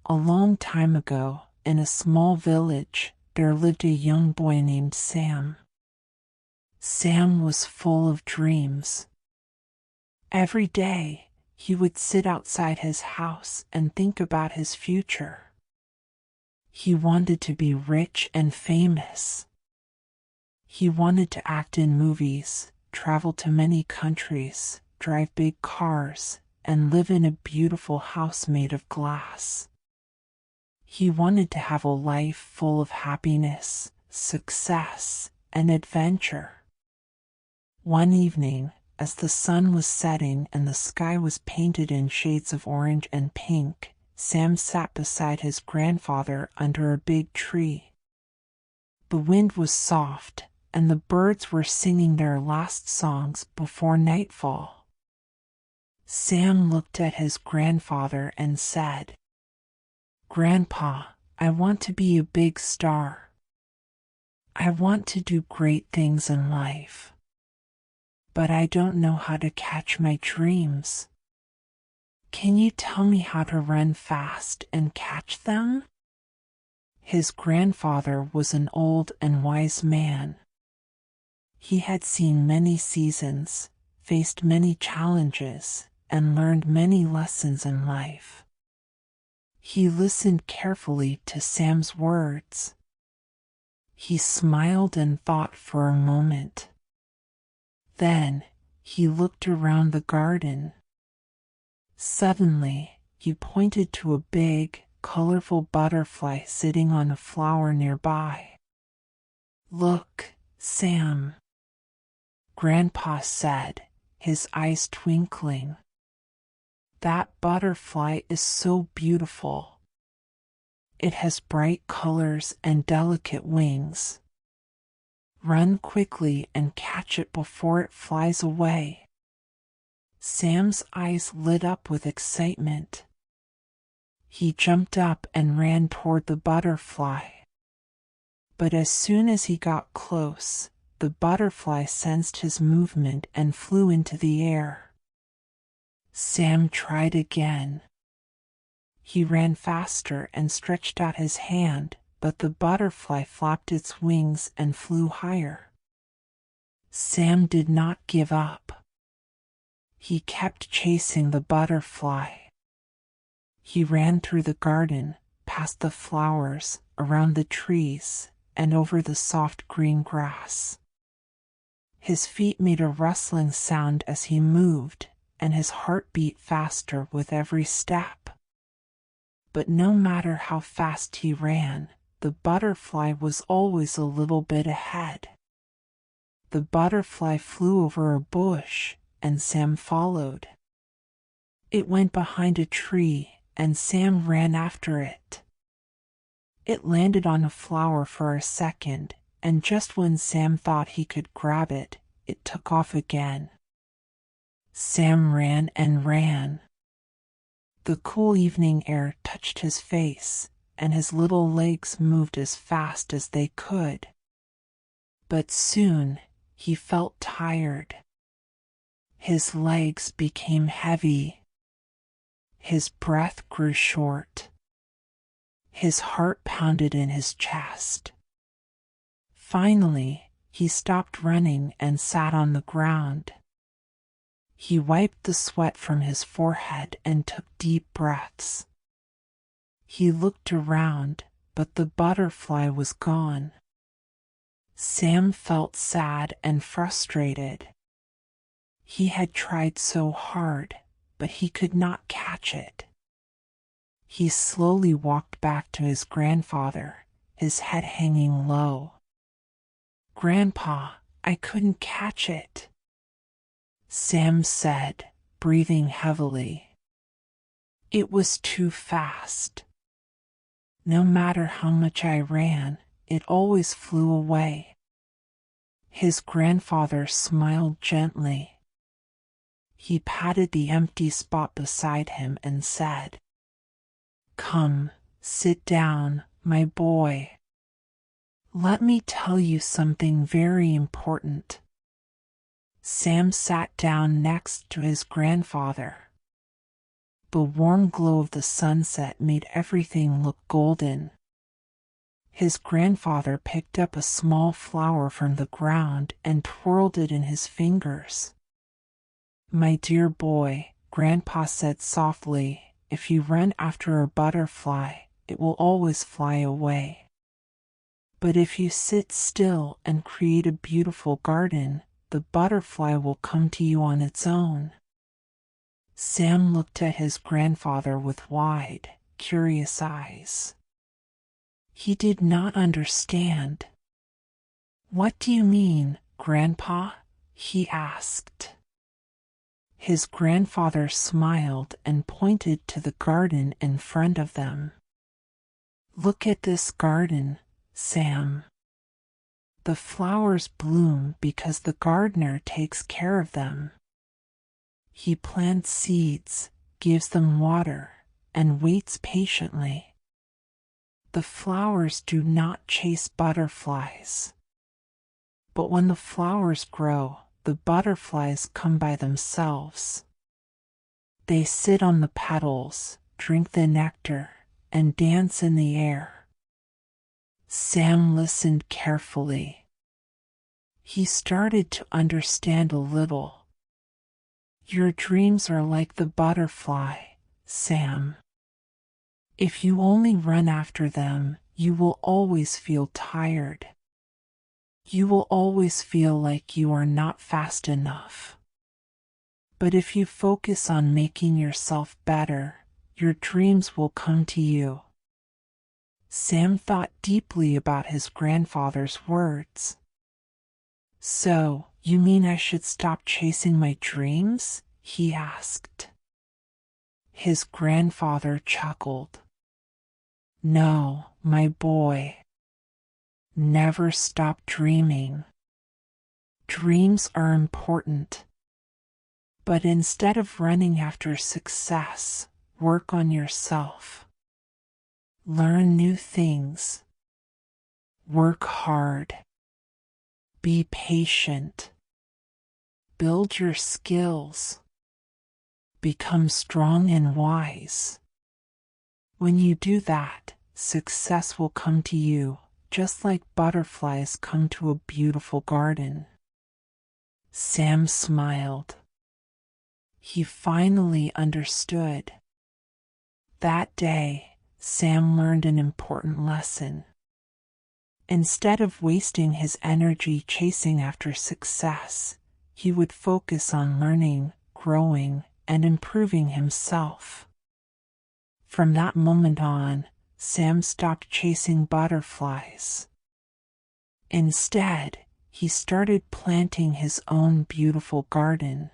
A long time ago, in a small village, there lived a young boy named Sam. Sam was full of dreams. Every day, he would sit outside his house and think about his future. He wanted to be rich and famous. He wanted to act in movies, travel to many countries, drive big cars, and live in a beautiful house made of glass. He wanted to have a life full of happiness, success, and adventure. One evening, as the sun was setting and the sky was painted in shades of orange and pink, Sam sat beside his grandfather under a big tree. The wind was soft, and the birds were singing their last songs before nightfall. Sam looked at his grandfather and said, "Grandpa, I want to be a big star. I want to do great things in life. But I don't know how to catch my dreams. Can you tell me how to run fast and catch them?" His grandfather was an old and wise man. He had seen many seasons, faced many challenges, and learned many lessons in life. He listened carefully to Sam's words. He smiled and thought for a moment. Then he looked around the garden. Suddenly, he pointed to a big, colorful butterfly sitting on a flower nearby. "Look, Sam," Grandpa said, his eyes twinkling. "That butterfly is so beautiful. It has bright colors and delicate wings. Run quickly and catch it before it flies away." Sam's eyes lit up with excitement. He jumped up and ran toward the butterfly. But as soon as he got close, the butterfly sensed his movement and flew into the air. Sam tried again. He ran faster and stretched out his hand, but the butterfly flapped its wings and flew higher. Sam did not give up. He kept chasing the butterfly. He ran through the garden, past the flowers, around the trees, and over the soft green grass. His feet made a rustling sound as he moved, and his heart beat faster with every step. But no matter how fast he ran, the butterfly was always a little bit ahead. The butterfly flew over a bush, and Sam followed. It went behind a tree, and Sam ran after it. It landed on a flower for a second, and just when Sam thought he could grab it, it took off again. Sam ran and ran. The cool evening air touched his face, and his little legs moved as fast as they could. But soon he felt tired. His legs became heavy. His breath grew short. His heart pounded in his chest. Finally, he stopped running and sat on the ground. He wiped the sweat from his forehead and took deep breaths. He looked around, but the butterfly was gone. Sam felt sad and frustrated. He had tried so hard, but he could not catch it. He slowly walked back to his grandfather, his head hanging low. "Grandpa, I couldn't catch it," Sam said, breathing heavily. "It was too fast. No matter how much I ran, it always flew away." His grandfather smiled gently. He patted the empty spot beside him and said, "Come, sit down, my boy. Let me tell you something very important." Sam sat down next to his grandfather. The warm glow of the sunset made everything look golden. His grandfather picked up a small flower from the ground and twirled it in his fingers. "My dear boy," Grandpa said softly, "if you run after a butterfly, it will always fly away. But if you sit still and create a beautiful garden, the butterfly will come to you on its own." Sam looked at his grandfather with wide, curious eyes. He did not understand. "What do you mean, Grandpa?" he asked. His grandfather smiled and pointed to the garden in front of them. "Look at this garden, Sam. The flowers bloom because the gardener takes care of them. He plants seeds, gives them water, and waits patiently. The flowers do not chase butterflies. But when the flowers grow, the butterflies come by themselves. They sit on the petals, drink the nectar, and dance in the air." Sam listened carefully. He started to understand a little. "Your dreams are like the butterfly, Sam. If you only run after them, you will always feel tired. You will always feel like you are not fast enough. But if you focus on making yourself better, your dreams will come to you." Sam thought deeply about his grandfather's words. "So, you mean I should stop chasing my dreams?" he asked. His grandfather chuckled. "No, my boy. Never stop dreaming. Dreams are important. But instead of running after success, work on yourself. Learn new things. Work hard. Be patient. Build your skills. Become strong and wise. When you do that, success will come to you, just like butterflies come to a beautiful garden." Sam smiled. He finally understood. That day, Sam learned an important lesson. Instead of wasting his energy chasing after success, he would focus on learning, growing, and improving himself. From that moment on, Sam stopped chasing butterflies. Instead, he started planting his own beautiful garden.